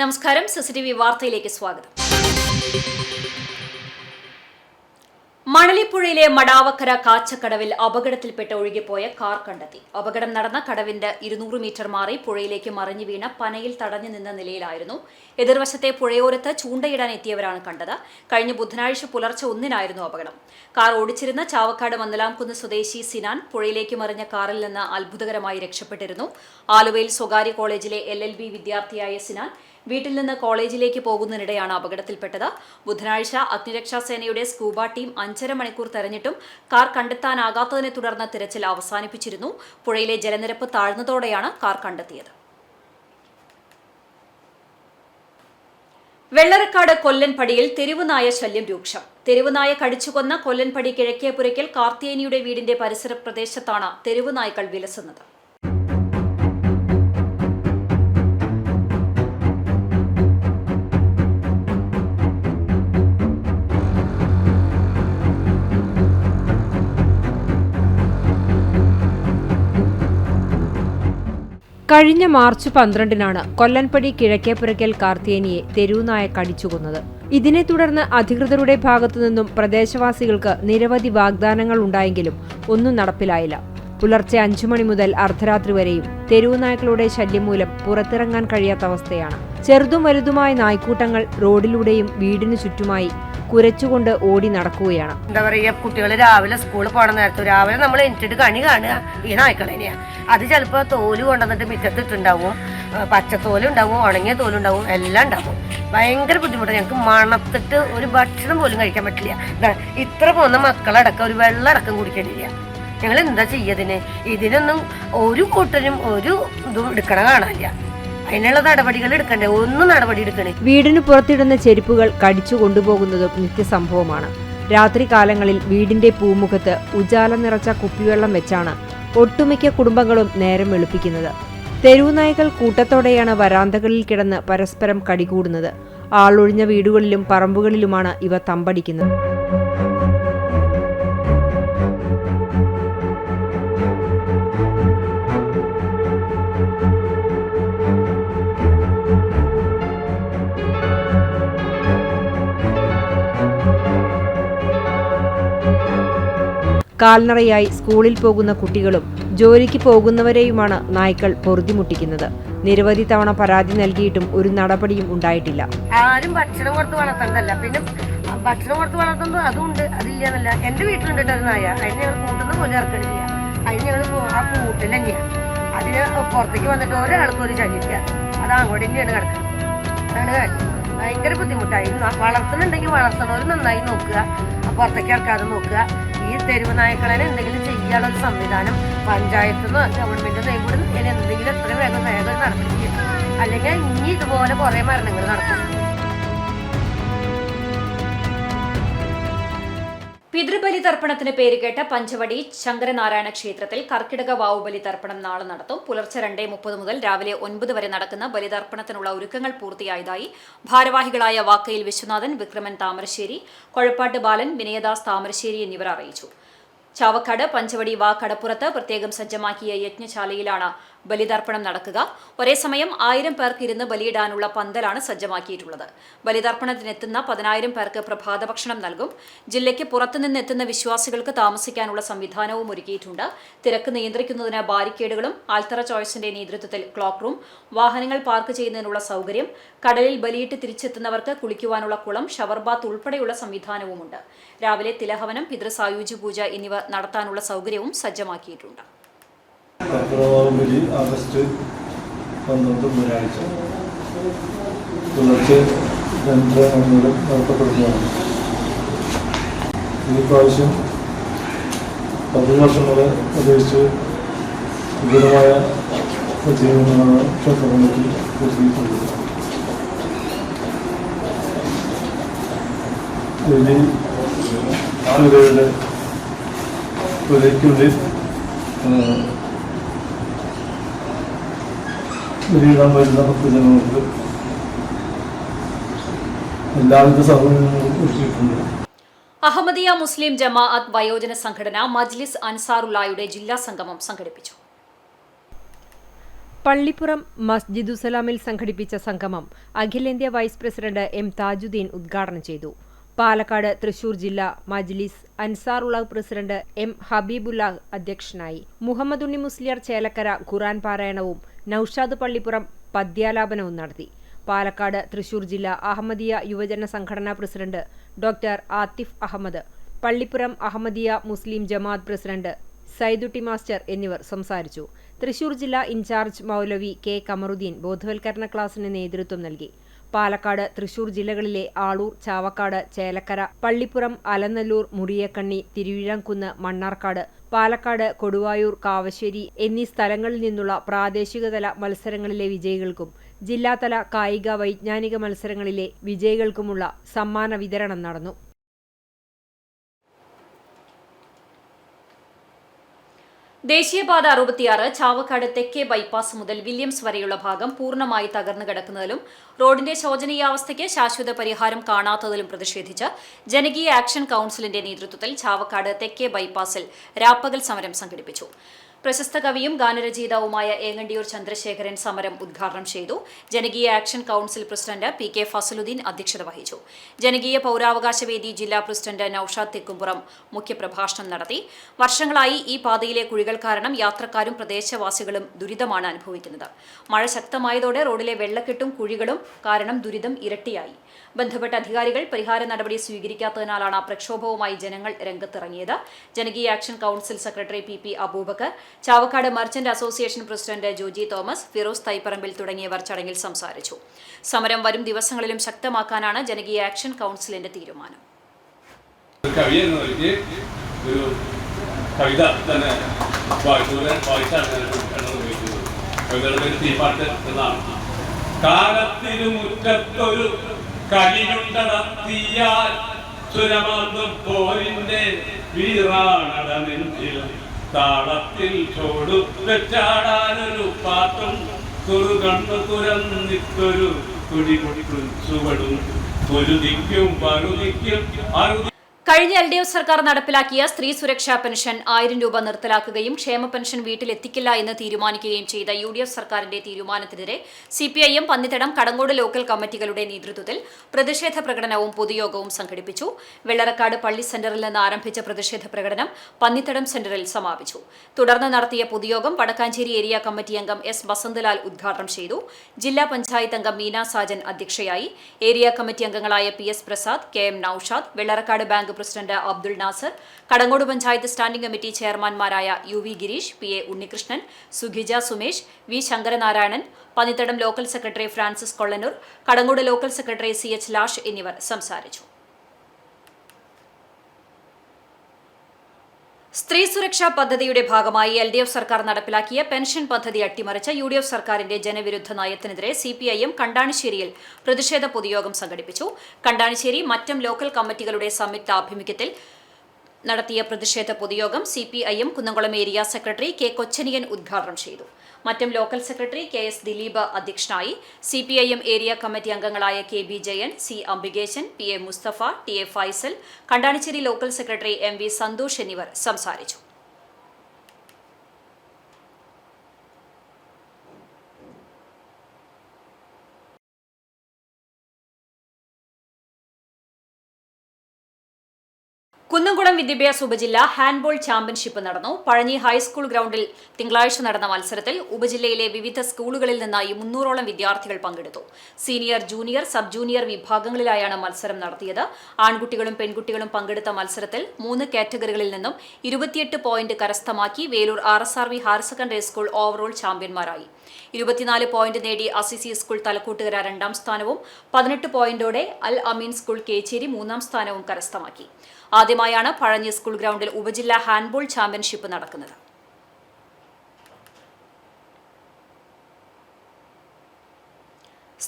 നമസ്കാരം, സിസിടിവി വാർത്തയിലേക്ക് സ്വാഗതം. മണലിപ്പുഴയിലെ മടാവക്കര കാച്ചക്കടവിൽ അപകടത്തിൽപ്പെട്ട് ഒഴുകിപ്പോയ കാർ കണ്ടെത്തി. അപകടം നടന്ന കടവിന്റെ 200 മീറ്റർ മാറി പുഴയിലേക്ക് മറിഞ്ഞു വീണ പനയിൽ തടഞ്ഞു നിന്ന നിലയിലായിരുന്നു. എതിർവശത്തെ പുഴയോരത്ത് ചൂണ്ടയിടാൻ എത്തിയവരാണ് കണ്ടത്. കഴിഞ്ഞ ബുധനാഴ്ച പുലർച്ചെ 1-നായിരുന്നു അപകടം. കാർ ഓടിച്ചിരുന്ന ചാവക്കാട് മന്നലാംകുന്ന് സ്വദേശി സിനാൻ പുഴയിലേക്ക് മറിഞ്ഞ കാറിൽ നിന്ന് അത്ഭുതകരമായി രക്ഷപ്പെട്ടിരുന്നു. ആലുവയിൽ സ്വകാര്യ കോളേജിലെ LLB വിദ്യാർത്ഥിയായ സിനാൻ വീട്ടിൽ നിന്ന് കോളേജിലേക്ക് പോകുന്നതിനിടെയാണ് അപകടത്തിൽപ്പെട്ടത്. ബുധനാഴ്ച അഗ്നിരക്ഷാസേനയുടെ സ്കൂബ ടീം 5.5 മണിക്കൂർ തെരഞ്ഞിട്ടും കാർ കണ്ടെത്താനാകാത്തതിനെ തുടർന്ന് തിരച്ചിൽ അവസാനിപ്പിച്ചിരുന്നു. പുഴയിലെ ജലനിരപ്പ് താഴ്ന്നതോടെയാണ് കാർ കണ്ടെത്തിയത്. വെള്ളറക്കാട് കൊല്ലൻപടിയിൽ തെരുവുനായ ശല്യം രൂക്ഷം. തെരുവുനായ കടിച്ചുകൊന്ന കൊല്ലൻപടി കിഴക്കേപുരയ്ക്കൽ കാർത്തിയേനിയുടെ വീടിന്റെ പരിസര പ്രദേശത്താണ് തെരുവുനായ്ക്കൾ വിലസുന്നത്. കഴിഞ്ഞ മാർച്ച് 12-നാണ് കൊല്ലൻപടി കിഴക്കേപുരയ്ക്കൽ കാർത്തിയേനിയെ തെരുവുനായ കടിച്ചുകൊന്നത്. ഇതിനെ തുടർന്ന് അധികൃതരുടെ ഭാഗത്തുനിന്നും പ്രദേശവാസികൾക്ക് നിരവധി വാഗ്ദാനങ്ങൾ ഉണ്ടായെങ്കിലും ഒന്നും നടപ്പിലായില്ല. പുലർച്ചെ 5 മണി മുതൽ അർദ്ധരാത്രി വരെയും തെരുവുനായ്ക്കളുടെ ശല്യം മൂലം പുറത്തിറങ്ങാൻ കഴിയാത്ത അവസ്ഥയാണ്. ചെറുതും വലുതുമായ നായ്ക്കൂട്ടങ്ങൾ റോഡിലൂടെയും വീടിനു ചുറ്റുമായി കുരച്ചുകൊണ്ട് ഓടി നടക്കുകയാണ്. എന്താ പറയുക, കുട്ടികൾ രാവിലെ സ്കൂളിൽ പോകണ നേരത്ത് രാവിലെ നമ്മൾ എണീറ്റിട്ട് കണി കാണുക ഈ നായ്ക്കളെന്നെയാണ്. അത് ചിലപ്പോൾ തോല് കൊണ്ടുവന്നിട്ട് മിറ്റത്തിട്ടുണ്ടാവും, പച്ചത്തോലുണ്ടാവും, ഉണങ്ങിയ തോലുണ്ടാവും, എല്ലാം ഉണ്ടാവും. ഭയങ്കര ബുദ്ധിമുട്ടാണ്. ഞങ്ങൾക്ക് മണത്തിട്ട് ഒരു ഭക്ഷണം പോലും കഴിക്കാൻ പറ്റില്ല. ഇത്ര പോകുന്ന മക്കളടക്കം ഒരു വെള്ളമടക്കം കുടിക്കണില്ല. ഞങ്ങൾ എന്താ ചെയ്യതിന്? ഇതിനൊന്നും ഒരു കൂട്ടരും ഒരു ഇതും എടുക്കണ കാണാനില്ല. അതിനുള്ള നടപടികൾ എടുക്കണ്ടേ? ഒന്നും നടപടി എടുക്കണേ. വീടിന് പുറത്തിടുന്ന ചെരുപ്പുകൾ കടിച്ചു കൊണ്ടുപോകുന്നതും നിത്യസംഭവമാണ്. രാത്രി കാലങ്ങളിൽ വീടിന്റെ പൂമുഖത്ത് ഉജാല നിറച്ച കുപ്പിവെള്ളം വെച്ചാണ് ഒട്ടുമിക്ക കുടുംബങ്ങളും നേരം വെളുപ്പിക്കുന്നത്. തെരുവുനായ്ക്കൾ കൂട്ടത്തോടെയാണ് വരാന്തകളിൽ കിടന്ന് പരസ്പരം കടികൂടുന്നത്. ആളൊഴിഞ്ഞ വീടുകളിലും പറമ്പുകളിലുമാണ് ഇവ തമ്പടിക്കുന്നത്. കാൽനടയായി സ്കൂളിൽ പോകുന്ന കുട്ടികളും ജോലിക്ക് പോകുന്നവരെയുമാണ് നായ്ക്കൾ പൊറുതിമുട്ടിക്കുന്നത്. നിരവധി തവണ പരാതി നൽകിയിട്ടും ഒരു നടപടിയും ഉണ്ടായിട്ടില്ല. ആരും ഭക്ഷണം കൊടുത്ത് വളർത്തണ്ടല്ല, പിന്നെ ഭക്ഷണം കൊടുത്ത് വളർത്തുന്നത് അതുണ്ട്, അതില്ലാന്നല്ല. എന്റെ വീട്ടിലുണ്ട് ഒരു നായ. അതിന് ഞങ്ങൾ കൂട്ടുന്ന പോലെ ഇറക്കണില്ല. അതിന് ഞങ്ങൾ ആ കൂട്ടിൽ തന്നെയാണ്. അതിന് പുറത്തേക്ക് വന്നിട്ട് ഒരാൾക്കും ഒരു ശല്യമില്ല. അത് അങ്ങോട്ട് തന്നെയാണ് കിടക്കുന്നത്. അതാണ് കാര്യം. ഭയങ്കര ബുദ്ധിമുട്ടായി. വളർത്തുന്നുണ്ടെങ്കിൽ വളർത്തണവർ നന്നായി നോക്കുക, പുറത്തേക്ക് ഇറക്കാതെ നോക്കുക. ഈ തെരുവ് നായ്ക്കളെ എന്തെങ്കിലും ചെയ്യാനുള്ള ഒരു സംവിധാനം പഞ്ചായത്തിന്നോ ഗവൺമെന്റിന്നോ കൂടെ എന്തെങ്കിലും എത്ര വേഗം നടത്തിക്കുക. അല്ലെങ്കിൽ ഇനി ഇതുപോലെ കുറെ മരണങ്ങൾ നടക്കും. പിതൃബലി തർപ്പണത്തിന് പേരുകേട്ട പഞ്ചവടി ശങ്കരനാരായണ ക്ഷേത്രത്തിൽ കർക്കിടക വാവുബലി തർപ്പണം നാളെ നടത്തും. പുലർച്ചെ 2:30 മുതൽ രാവിലെ 9 വരെ നടക്കുന്ന ബലിതർപ്പണത്തിനുള്ള ഒരുക്കങ്ങൾ പൂർത്തിയായതായി ഭാരവാഹികളായ വാക്കയിൽ വിശ്വനാഥൻ, വിക്രമൻ താമരശ്ശേരി, കൊഴപ്പാട്ട് ബാലൻ, വിനയദാസ് താമരശ്ശേരി എന്നിവർ അറിയിച്ചു. ചാവക്കാട് പഞ്ചവടി കടപ്പുറത്ത് പ്രത്യേകം സജ്ജമാക്കിയ യജ്ഞശാലയിലാണ് ബലിതർപ്പണം നടക്കുക. ഒരേ സമയം 1000 പേർക്ക് ഇരുന്ന് ബലിയിടാനുള്ള പന്തലാണ് സജ്ജമാക്കിയിട്ടുള്ളത്. ബലിതർപ്പണത്തിനെത്തുന്ന 10,000 പേർക്ക് പ്രഭാത ഭക്ഷണം നൽകും. ജില്ലയ്ക്ക് പുറത്തുനിന്നെത്തുന്ന വിശ്വാസികൾക്ക് താമസിക്കാനുള്ള സംവിധാനവും ഒരുക്കിയിട്ടുണ്ട്. തിരക്ക് നിയന്ത്രിക്കുന്നതിന് ബാരിക്കേഡുകളും ആൽത്തറ ചോയ്സിന്റെ നേതൃത്വത്തിൽ ക്ലോക്ക് റൂം, വാഹനങ്ങൾ പാർക്ക് ചെയ്യുന്നതിനുള്ള സൗകര്യം, കടലിൽ ബലിയിട്ട് തിരിച്ചെത്തുന്നവർക്ക് കുളിക്കുവാനുള്ള കുളം, ഷവർ ബാത്ത് ഉൾപ്പെടെയുള്ള സംവിധാനവുമുണ്ട്. രാവിലെ തിലഹവനം, പിതൃസായുജ്യ പൂജ എന്നിവ നടത്താനുള്ള സൗകര്യവും സജ്ജമാക്കിയിട്ടുണ്ട്. ബലി ആഗസ്റ്റ് 12 ബുധനാഴ്ച പുലർച്ചെ 2:30 മുതൽ നടത്തപ്പെടുന്നതാണ്. ഈ പ്രാവശ്യം 10 വർഷം വരെ അപേക്ഷിച്ച് വിപുലമായ സജ്ജീകരണങ്ങളാണ് ക്ഷേത്രകമ്മിറ്റി ഒരുക്കിയിട്ടുള്ളത്. ബലി ആളുകളുടെ പുരയ്ക്കുള്ളിൽ ബലിയിടാൻ വരുന്ന ഭക്തജനങ്ങൾക്ക് എല്ലാവിധ സൗകര്യങ്ങളും ഒരുക്കിയിട്ടുണ്ട്. അഹമ്മദിയ മുസ്ലിം ജമാഅത്ത് വയോജന സംഘടന മജ്ലിസ് അൻസാറുല്ലായുടെ ജില്ലാ സംഗമം സംഘടിപ്പിച്ചു. പള്ളിപ്പുറം മസ്ജിദുസലാമിൽ സംഘടിപ്പിച്ച സംഗമം അഖിലേന്ത്യാ വൈസ് പ്രസിഡന്റ് എം താജുദ്ദീൻ ഉദ്ഘാടനം ചെയ്തു. പാലക്കാട് തൃശൂർ ജില്ലാ മജ്ലിസ് അൻസാറുള്ള പ്രസിഡന്റ് എം ഹബീബുല്ല അധ്യക്ഷനായി. മുഹമ്മദ് ഉണ്ണി മുസ്ലിയാർ ചേലക്കര ഖുർആൻ പാരായണവും നൌഷാദ് പള്ളിപ്പുറം പദ്യാലാപനവും നടത്തി. പാലക്കാട് തൃശൂർ ജില്ലാ അഹമ്മദിയ യുവജന സംഘടനാ പ്രസിഡന്റ് ഡോക്ടർ ആത്തിഫ് അഹമ്മദ്, പള്ളിപ്പുറം അഹമ്മദിയ മുസ്ലിം ജമാഅത്ത് പ്രസിഡന്റ് സൈദുട്ടി മാസ്റ്റർ എന്നിവർ സംസാരിച്ചു. തൃശൂർ ജില്ലാ ഇൻചാർജ് മൗലവി കെ കമറുദ്ദീൻ ബോധവൽക്കരണ ക്ലാസിന് നേതൃത്വം നൽകി. പാലക്കാട് തൃശൂർ ജില്ലകളിലെ ആളൂർ, ചാവക്കാട്, ചേലക്കര, പള്ളിപ്പുറം, അലനല്ലൂർ, മുറിയക്കണ്ണി, തിരുവിഴാംകുന്ന്, മണ്ണാർക്കാട്, പാലക്കാട്, കൊടുവായൂർ, കാവശ്ശേരി എന്നീ സ്ഥലങ്ങളിൽ നിന്നുള്ള പ്രാദേശികതല മത്സരങ്ങളിലെ വിജയികൾക്കും ജില്ലാതല കായിക വൈജ്ഞാനിക മത്സരങ്ങളിലെ വിജയികൾക്കുമുള്ള സമ്മാന വിതരണം നടന്നു. ദേശീയപാത 66 ചാവക്കാട് തെക്കേ ബൈപ്പാസ് മുതൽ വില്യംസ് വരെയുള്ള ഭാഗം പൂർണ്ണമായി തകർന്നു കിടക്കുന്നതിലും റോഡിന്റെ ശോചനീയാവസ്ഥയ്ക്ക് ശാശ്വത പരിഹാരം കാണാത്തതിലും പ്രതിഷേധിച്ച് ജനകീയ ആക്ഷൻ കൌൺസിലിന്റെ നേതൃത്വത്തിൽ ചാവക്കാട് തെക്കേ ബൈപ്പാസിൽ രാപ്പകൽ സമരം സംഘടിപ്പിച്ചു. പ്രശസ്ത കവിയും ഗാനരചയിതാവുമായ ഏങ്ങണ്ടിയൂർ ചന്ദ്രശേഖരൻ സമരം ഉദ്ഘാടനം ചെയ്തു. ജനകീയ action council president P K Fazaluddeen അധ്യക്ഷത വഹിച്ചു. ജനകീയ പൌരാവകാശ വേദി ജില്ലാ പ്രസിഡന്റ് നൌഷാദ് തെക്കുംപുറം മുഖ്യപ്രഭാഷണം നടത്തി. വർഷങ്ങളായി ഈ പാതയിലെ കുഴികൾ കാരണം യാത്രക്കാരും പ്രദേശവാസികളും ദുരിതമാണ് അനുഭവിക്കുന്നത്. മഴ ശക്തമായതോടെ റോഡിലെ വെള്ളക്കെട്ടും കുഴികളും കാരണം ദുരിതം ഇരട്ടിയായി. ബന്ധപ്പെട്ട അധികാരികൾ പരിഹാര നടപടി സ്വീകരിക്കാത്തതിനാലാണ് പ്രക്ഷോഭവുമായി ജനങ്ങൾ രംഗത്തിറങ്ങിയത്. ജനകീയ action council secretary P Abubakar, Chavakkad merchant association president Joji Thomas, Firoz Thaiparambil തുടങ്ങിയവർ ചടങ്ങിൽ സംസാരിച്ചു. സമരം വരും ദിവസങ്ങളിലും ശക്തമാക്കാനാണ് ജനകീയ ആക്ഷൻ കൌൺസിലിന്റെ തീരുമാനം. കലിയുണ്ടടത്തിയാൽ സുരമാർദ്ദം പോരിന്റെ വീറാണട നെഞ്ചിൽ താളത്തിൽ ചോടു വെച്ചാടാനൊരു പാട്ടും കുറുകണ്ണു തുരന്നിട്ടൊരു കുടികുടിക്കും ചുവടും പൊരുതിക്കും പരുതിക്കും അറുതി. കഴിഞ്ഞ LDF സർക്കാർ നടപ്പിലാക്കിയ സ്ത്രീ സുരക്ഷാ പെൻഷൻ 1000 രൂപ നിർത്തലാക്കുകയും ക്ഷേമ പെൻഷൻ വീട്ടിലെത്തിക്കില്ല എന്ന് തീരുമാനിക്കുകയും ചെയ്ത UDF സർക്കാരിന്റെ തീരുമാനത്തിനെതിരെ CPIM പന്നിത്തടം, കടങ്ങോട് ലോക്കൽ കമ്മിറ്റികളുടെ നേതൃത്വത്തിൽ പ്രതിഷേധ പ്രകടനവും പൊതുയോഗവും സംഘടിപ്പിച്ചു. വെള്ളറക്കാട് പള്ളി സെന്ററിൽ നിന്ന് ആരംഭിച്ച പ്രതിഷേധ പ്രകടനം പന്നിത്തടം സെന്ററിൽ സമാപിച്ചു. തുടർന്ന് നടത്തിയ പൊതുയോഗം വടക്കാഞ്ചേരി ഏരിയ കമ്മിറ്റി അംഗം S വസന്തലാൽ ഉദ്ഘാടനം ചെയ്തു. ജില്ലാ പഞ്ചായത്ത് അംഗം മീന സാജൻ അധ്യക്ഷയായി. ഏരിയ കമ്മിറ്റി അംഗങ്ങളായ PS Prasad, KM Noushad, Vellarakkad bank president Abdul Nasar, Kadangode panchayat standing committee ചെയർമാൻമാരായ UV Gireesh, PA Unnikrishnan, Sukhija Sumesh, V Sankaranarayanan, Pannithadam local secretary Francis Kollanur, Kadangode local secretary CH Lash എന്നിവർ സംസാരിച്ചു. സ്ത്രീ സുരക്ഷാ പദ്ധതിയുടെ ഭാഗമായി LDF സർക്കാർ നടപ്പിലാക്കിയ പെൻഷൻ പദ്ധതി അട്ടിമറിച്ച UDF സർക്കാരിന്റെ ജനവിരുദ്ധ നയത്തിനെതിരെ CPIM കണ്ടാണിശ്ശേരിയിൽ പ്രതിഷേധ പൊതുയോഗം സംഘടിപ്പിച്ചു. കണ്ടാണിശ്ശേരി മറ്റം ലോക്കൽ കമ്മിറ്റികളുടെ സംയുക്താഭിമുഖ്യത്തിൽ നടത്തിയ പ്രതിഷേധ പൊതുയോഗം CPIM Kunnamkulam area secretary K Kochaniyan ഉദ്ഘാടനം ചെയ്തു. Mattam local secretary KS Dileep അധ്യക്ഷനായി. CPIM ഏരിയ കമ്മിറ്റി അംഗങ്ങളായ KB Jayan, C Ambikesan, PA Musthafa, TA Faisal, Kandanissery local secretary MV Santhosh എന്നിവർ സംസാരിച്ചു. കുന്നംകുളം വിദ്യാഭ്യാസ ഉപജില്ല ഹാൻഡ്ബോൾ ചാമ്പ്യൻഷിപ്പ് നടന്നു. പഴഞ്ഞി ഹൈസ്കൂൾ ഗ്രൗണ്ടിൽ തിങ്കളാഴ്ച നടന്ന മത്സരത്തിൽ ഉപജില്ലയിലെ വിവിധ സ്കൂളുകളിൽ നിന്നായി 300ഓളം വിദ്യാർത്ഥികൾ പങ്കെടുത്തു. സീനിയർ, ജൂനിയർ, സബ് ജൂനിയർ വിഭാഗങ്ങളിലായാണ് മത്സരം നടത്തിയത്. ആൺകുട്ടികളും പെൺകുട്ടികളും പങ്കെടുത്ത മത്സരത്തിൽ 3 കാറ്റഗറികളിൽ നിന്നും 28 പോയിന്റ് കരസ്ഥമാക്കി Veloor RSRV higher secondary school overall ചാമ്പ്യന്മാരായി. 24 പോയിന്റ് നേടി അസിസി സ്കൂൾ തലക്കൂട്ടുകര 2ാം സ്ഥാനവും 18 പോയിന്റോടെ അൽ അമീൻ സ്കൂൾ കേച്ചേരി 3ാം സ്ഥാനവും കരസ്ഥമാക്കി. ആദ്യമായാണ് പഴഞ്ഞി സ്കൂൾ ഗ്രൗണ്ടിൽ ഉപജില്ലാ ഹാൻഡ്ബോൾ ചാമ്പ്യൻഷിപ്പ് നടക്കുന്നത്.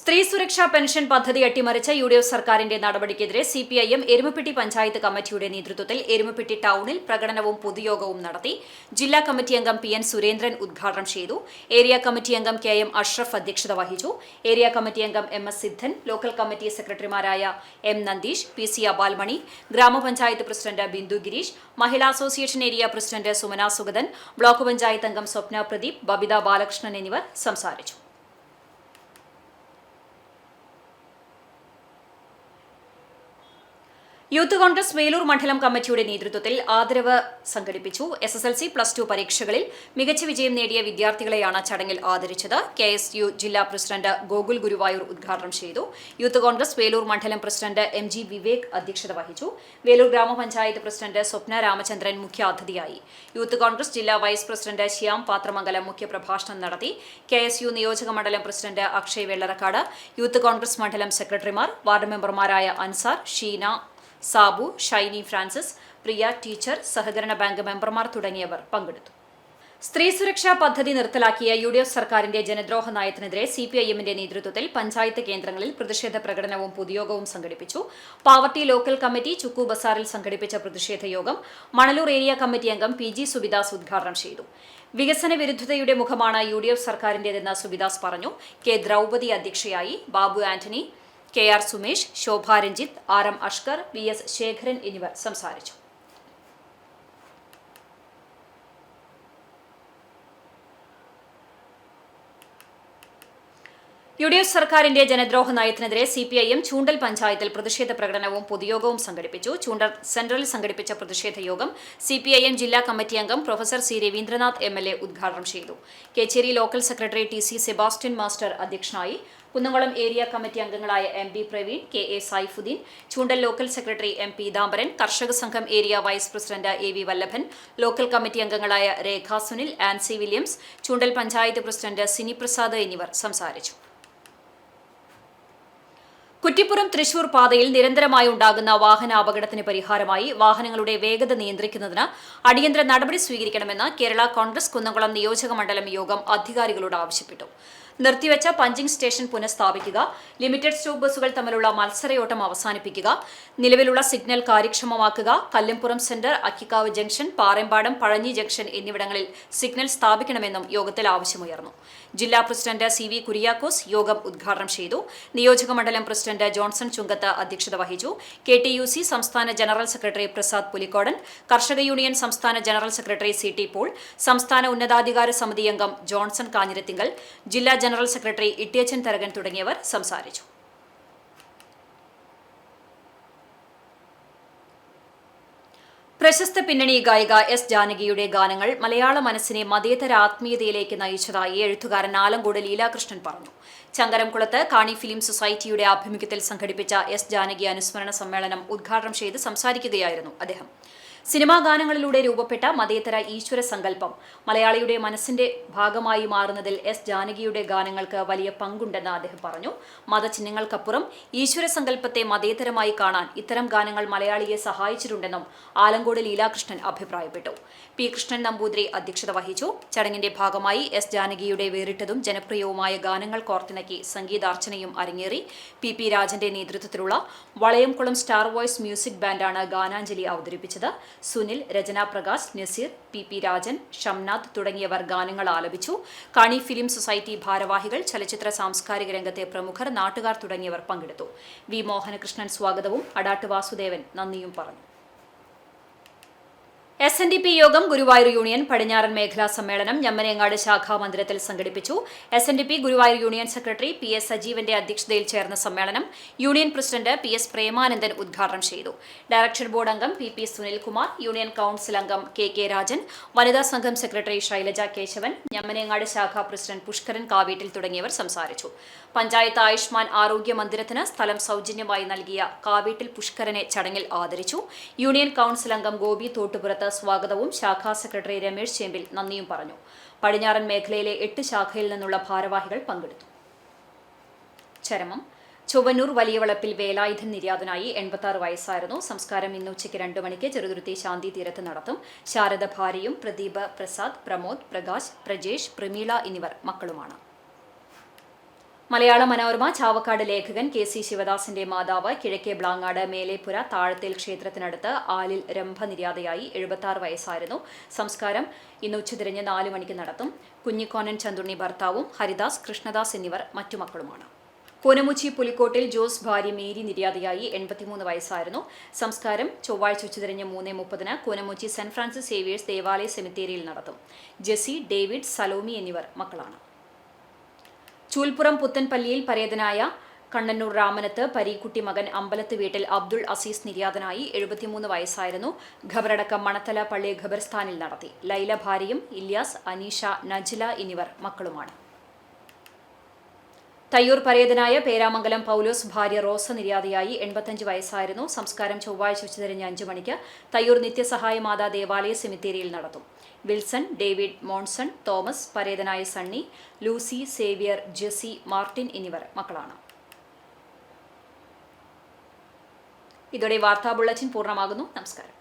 സ്ത്രീ സുരക്ഷാ പെൻഷൻ പദ്ധതി അട്ടിമറിച്ച UDF സർക്കാരിന്റെ നടപടിക്കെതിരെ CPIM എരുമപ്പെട്ടി പഞ്ചായത്ത് കമ്മിറ്റിയുടെ നേതൃത്വത്തിൽ എരുമപ്പെട്ടി ടൗണിൽ പ്രകടനവും പൊതുയോഗവും നടത്തി. ജില്ലാ കമ്മിറ്റി അംഗം PN സുരേന്ദ്രൻ ഉദ്ഘാടനം ചെയ്തു. ഏരിയ കമ്മിറ്റി അംഗം KM അഷ്റഫ് അധ്യക്ഷത വഹിച്ചു. ഏരിയ കമ്മിറ്റി അംഗം MS സിദ്ധൻ, ലോക്കൽ കമ്മിറ്റി സെക്രട്ടറിമാരായ M നന്ദീഷ്, PC അബാൽമണി, ഗ്രാമപഞ്ചായത്ത് president Bindu Gireesh, Mahila association area president Sumana Sugathan, block panchayat അംഗം സ്വപ്ന പ്രദീപ്, ബബിത ബാലകൃഷ്ണൻ എന്നിവർ സംസാരിച്ചു. യൂത്ത് കോൺഗ്രസ് വേലൂർ മണ്ഡലം കമ്മിറ്റിയുടെ നേതൃത്വത്തിൽ ആദരവ് സംഘടിപ്പിച്ചു. SSLC, +2 പരീക്ഷകളിൽ മികച്ച വിജയം നേടിയ വിദ്യാർത്ഥികളെയാണ് ചടങ്ങിൽ ആദരിച്ചത്. KSU ജില്ലാ പ്രസിഡന്റ് ഗോകുൽ ഗുരുവായൂർ ഉദ്ഘാടനം ചെയ്തു. യൂത്ത് കോൺഗ്രസ് വേലൂർ മണ്ഡലം പ്രസിഡന്റ് MG വിവേക് അധ്യക്ഷത വഹിച്ചു. വേലൂർ ഗ്രാമപഞ്ചായത്ത് പ്രസിഡന്റ് സ്വപ്ന രാമചന്ദ്രൻ മുഖ്യാതിഥിയായി. യൂത്ത് കോൺഗ്രസ് ജില്ലാ വൈസ് പ്രസിഡന്റ് ശ്യാം പാത്രമംഗലം മുഖ്യപ്രഭാഷണം നടത്തി. KSU നിയോജക മണ്ഡലം പ്രസിഡന്റ് അക്ഷയ് വെള്ളറക്കാട്, യൂത്ത് കോൺഗ്രസ് മണ്ഡലം സെക്രട്ടറിമാർ, വാർഡ് മെമ്പർമാരായ അൻസാർ, ഷീന, സാബു, ഷൈനി ഫ്രാൻസിസ്, പ്രിയ ടീച്ചർ, സഹകരണ ബാങ്ക് മെമ്പർമാർ തുടങ്ങിയവർ പങ്കെടുത്തു. സ്ത്രീ സുരക്ഷാ പദ്ധതി നിർത്തലാക്കിയ UDF സർക്കാരിന്റെ ജനദ്രോഹ നയത്തിനെതിരെ CPIMന്റെ നേതൃത്വത്തിൽ പഞ്ചായത്ത് കേന്ദ്രങ്ങളിൽ പ്രതിഷേധ പ്രകടനവും പൊതുയോഗവും സംഘടിപ്പിച്ചു. പാവർട്ടി ലോക്കൽ കമ്മിറ്റി ചുക്കു ബസാറിൽ സംഘടിപ്പിച്ച പ്രതിഷേധ യോഗം മണലൂർ ഏരിയ കമ്മിറ്റി അംഗം PG സുബിദാസ് ഉദ്ഘാടനം ചെയ്തു. വികസന വിരുദ്ധതയുടെ മുഖമാണ് UDF സർക്കാരിന്റേതെന്ന് സുബിദാസ് പറഞ്ഞു. K ദ്രൗപദി അധ്യക്ഷയായി. ബാബു ആന്റണി, KR സുമേഷ്, ശോഭ രഞ്ജിത്ത്, RM അഷ്കർ, VS ശേഖരൻ എന്നിവർ സംസാരിച്ചു. UDF സർക്കാരിന്റെ ജനദ്രോഹ നയത്തിനെതിരെ CPIM ചൂണ്ടൽ പഞ്ചായത്തിൽ പ്രതിഷേധ പ്രകടനവും പൊതുയോഗവും സംഘടിപ്പിച്ചു. ചൂണ്ടൽ സെൻട്രലിൽ സംഘടിപ്പിച്ച പ്രതിഷേധ യോഗം CPIM ജില്ലാ കമ്മിറ്റി അംഗം പ്രൊഫസർ C രവീന്ദ്രനാഥ് MLA ഉദ്ഘാടനം ചെയ്തു. Kechery local secretary TC Sebastian master അധ്യക്ഷനായി. കുന്നംകുളം ഏരിയ കമ്മിറ്റി അംഗങ്ങളായ MB Praveen, KA Saifuddin, Choondal local secretary M Peethambaran, Karshaka Sangham area vice president AV Vallabhan, local committee അംഗങ്ങളായ രേഖ സുനിൽ, ആൻസി വില്യംസ്, ചൂണ്ടൽ പഞ്ചായത്ത് പ്രസിഡന്റ് സിനി പ്രസാദ് എന്നിവർ സംസാരിച്ചു. കുറ്റിപ്പുറം തൃശൂർ പാതയിൽ നിരന്തരമായി ഉണ്ടാകുന്ന വാഹനാപകടത്തിന് പരിഹാരമായി വാഹനങ്ങളുടെ വേഗത നിയന്ത്രിക്കുന്നതിന് അടിയന്തര നടപടി സ്വീകരിക്കണമെന്ന് കേരള കോൺഗ്രസ് കുന്നംകുളം നിയോജക മണ്ഡലം യോഗം അധികാരികളോട് ആവശ്യപ്പെട്ടു. നിർത്തിവെച്ച പഞ്ചിംഗ് സ്റ്റേഷൻ പുനഃസ്ഥാപിക്കുക, ലിമിറ്റഡ് സ്റ്റോപ്പ് ബസ്സുകൾ തമ്മിലുള്ള മത്സരയോട്ടം അവസാനിപ്പിക്കുക, നിലവിലുള്ള സിഗ്നൽ കാര്യക്ഷമമാക്കുക, Kallumpuram centre, Akkikkavu junction, Parempadam, Pazhanji junction എന്നിവിടങ്ങളിൽ സിഗ്നൽ സ്ഥാപിക്കണമെന്നും യോഗത്തിൽ ആവശ്യമുയർന്നു. ജില്ലാ പ്രസിഡന്റ് CV കുര്യാക്കോസ് യോഗം ഉദ്ഘാടനം ചെയ്തു. നിയോജക മണ്ഡലം പ്രസിഡന്റ് ജോൺസൺ ചുങ്കത്ത് അധ്യക്ഷത വഹിച്ചു. KTUC സംസ്ഥാന ജനറൽ സെക്രട്ടറി പ്രസാദ് പുലിക്കോടൻ, കർഷക യൂണിയൻ സംസ്ഥാന ജനറൽ സെക്രട്ടറി CT പോൾ, സംസ്ഥാന ഉന്നതാധികാര സമിതി അംഗം ജോൺസൺ കാഞ്ഞിരത്തിങ്കൽ, ജില്ലാ ജനറൽ സെക്രട്ടറി ഇട്ടിയച്ചൻ തരകൻ തുടങ്ങിയവർ സംസാരിച്ചു. പ്രശസ്ത പിന്നണി ഗായിക S ജാനകിയുടെ ഗാനങ്ങൾ മലയാള മനസ്സിനെ മതേതര ആത്മീയതയിലേക്ക് നയിച്ചതായി എഴുത്തുകാരൻ ആലങ്കോട് ലീലാകൃഷ്ണൻ പറഞ്ഞു. ചങ്കരംകുളത്ത് കാണി ഫിലിം സൊസൈറ്റിയുടെ ആഭിമുഖ്യത്തിൽ സംഘടിപ്പിച്ച S ജാനകി അനുസ്മരണ സമ്മേളനം ഉദ്ഘാടനം ചെയ്ത് സംസാരിക്കുകയായിരുന്നു അദ്ദേഹം. സിനിമാ ഗാനങ്ങളിലൂടെ രൂപപ്പെട്ട മതേതര ഈശ്വര സങ്കല്പം മലയാളിയുടെ മനസ്സിന്റെ ഭാഗമായി മാറുന്നതിൽ S ജാനകിയുടെ ഗാനങ്ങൾക്ക് വലിയ പങ്കുണ്ടെന്ന് അദ്ദേഹം പറഞ്ഞു. മതചിഹ്നങ്ങൾക്കപ്പുറം ഈശ്വര സങ്കല്പത്തെ മതേതരമായി കാണാൻ ഇത്തരം ഗാനങ്ങൾ മലയാളിയെ സഹായിച്ചിട്ടുണ്ടെന്നും ആലങ്കോട് ലീലാകൃഷ്ണൻ അഭിപ്രായപ്പെട്ടു. P കൃഷ്ണൻ നമ്പൂതിരി അധ്യക്ഷത വഹിച്ചു. ചടങ്ങിന്റെ ഭാഗമായി S ജാനകിയുടെ വേറിട്ടതും ജനപ്രിയവുമായ ഗാനങ്ങൾ കോർത്തിണക്കി സംഗീതാർച്ചനയും അരങ്ങേറി. PP രാജന്റെ നേതൃത്വത്തിലുള്ള വളയംകുളം സ്റ്റാർ വോയ്സ് മ്യൂസിക് ബാൻഡാണ് ഗാനാഞ്ജലി അവതരിപ്പിച്ചത്. സുനിൽ, രചന പ്രകാശ്, നസീർ, PP രാജൻ, ഷംനാഥ് തുടങ്ങിയവർ ഗാനങ്ങൾ ആലപിച്ചു. കാണി ഫിലിം സൊസൈറ്റി ഭാരവാഹികൾ, ചലച്ചിത്ര സാംസ്കാരിക രംഗത്തെ പ്രമുഖർ, നാട്ടുകാർ തുടങ്ങിയവർ പങ്കെടുത്തു. V മോഹനകൃഷ്ണൻ സ്വാഗതവും അടാട്ട് വാസുദേവൻ നന്ദിയും പറഞ്ഞു. SNDP യോഗം ഗുരുവായൂർ യൂണിയൻ പടിഞ്ഞാറൻ മേഖലാ സമ്മേളനം ഞമ്മനേങ്ങാട് ശാഖാ മന്ദിരത്തിൽ സംഘടിപ്പിച്ചു. SNDP Guruvayur union secretary PS സജീവന്റെ അധ്യക്ഷതയിൽ ചേർന്ന സമ്മേളനം യൂണിയൻ പ്രസിഡന്റ് PS പ്രേമാനന്ദൻ ഉദ്ഘാടനം ചെയ്തു. ഡയറക്ടർ ബോർഡ് അംഗം PP സുനിൽകുമാർ, യൂണിയൻ കൌൺസിൽ അംഗം KK രാജൻ, വനിതാ സംഘം സെക്രട്ടറി ശൈലജ കേശവൻ, ഞമ്മനേങ്ങാട് ശാഖാ പ്രസിഡന്റ് പുഷ്കരൻ കാവീട്ടിൽ തുടങ്ങിയവർ സംസാരിച്ചു. പഞ്ചായത്ത് ആയുഷ്മാൻ ആരോഗ്യ മന്ദിരത്തിന് സ്ഥലം സൗജന്യമായി നൽകിയ കാവീട്ടിൽ പുഷ്കരനെ ചടങ്ങിൽ ആദരിച്ചു. യൂണിയൻ കൌൺസിൽ അംഗം ഗോപി തോട്ടുപുറത്ത് സ്വാഗതവും ശാഖാ സെക്രട്ടറി രമേശ് ചേമ്പിൽ നന്ദിയും പറഞ്ഞു. പടിഞ്ഞാറൻ മേഖലയിലെ 8 ശാഖയിൽ നിന്നുള്ള ഭാരവാഹികൾ പങ്കെടുത്തു. ചരമം. ചൊവ്വന്നൂർ വലിയ വളപ്പിൽ വേലായുധൻ നിര്യാതനായി. 86 വയസ്സായിരുന്നു. സംസ്കാരം ഇന്ന് ഉച്ചയ്ക്ക് 2 മണിക്ക് ചെറുതുരുത്തി ശാന്തി തീരത്ത് നടത്തും. ശാരദ ഭാര്യയും പ്രദീപ്, പ്രസാദ്, പ്രമോദ്, പ്രകാശ്, പ്രജേഷ്, പ്രമീള എന്നിവർ മക്കളുമാണ്. മലയാള മനോരമ ചാവക്കാട് ലേഖകൻ KC ശിവദാസിന്റെ മാതാവ് കിഴക്കേ ബ്ലാങ്ങാട് മേലേപ്പുര താഴത്തേൽ ക്ഷേത്രത്തിനടുത്ത് ആലിൽ രംഭ നിര്യാതയായി 76 വയസ്സായിരുന്നു. സംസ്കാരം ഇന്ന് ഉച്ചതിരിഞ്ഞ് 4 മണിക്ക് നടത്തും. കുഞ്ഞിക്കോനൻ ചന്തുണ്ണി ഭർത്താവും ഹരിദാസ്, കൃഷ്ണദാസ് എന്നിവർ മറ്റു മക്കളുമാണ്. കൂനമുച്ചി പുലിക്കോട്ടിൽ ജോസ് ഭാര്യ മേരി നിര്യാതയായി 83 വയസ്സായിരുന്നു. സംസ്കാരം ചൊവ്വാഴ്ച ഉച്ചതിരിഞ്ഞ് 3:30 കൂനമുച്ചി സെന്റ് ഫ്രാൻസിസ് സേവിയേഴ്സ് ദേവാലയ സെമിത്തേരിയിൽ നടത്തും. ജെസി, ഡേവിഡ്, സലോമി എന്നിവർ മക്കളാണ്. ചൂൽപ്പുറം പുത്തൻപള്ളിയിൽ പരേതനായ കണ്ണന്നൂർ രാമനത്ത് പരീക്കുട്ടി മകൻ അമ്പലത്ത് വീട്ടിൽ അബ്ദുൾ അസീസ് നിര്യാതനായി 73 വയസ്സായിരുന്നു. ഖബറടക്കം മണത്തല പള്ളി ഖബർസ്ഥാനിൽ നടത്തി. ലൈല ഭാര്യയും ഇല്യാസ്, അനീഷ, നജ്ല എന്നിവർ മക്കളുമാണ്. തയ്യൂർ പരേതനായ പേരാമംഗലം പൗലോസ് ഭാര്യ റോസ നിര്യാതയായി 85 വയസ്സായിരുന്നു. സംസ്കാരം ചൊവ്വാഴ്ച ഉച്ചതിരിഞ്ഞ് 5 മണിക്ക് തയ്യൂർ നിത്യസഹായ മാതാ ദേവാലയ സെമിത്തേരിയിൽ നടത്തും. വിൽസൺ, ഡേവിഡ്, മോൺസൺ, തോമസ്, പരേതനായ സണ്ണി, ലൂസി, സേവിയർ, ജെസി, മാർട്ടിൻ എന്നിവർ മക്കളാണ്. ഇതോടെ വാർത്താ ബുള്ളറ്റിൻ പൂർണ്ണമാകുന്നു. നമസ്കാരം.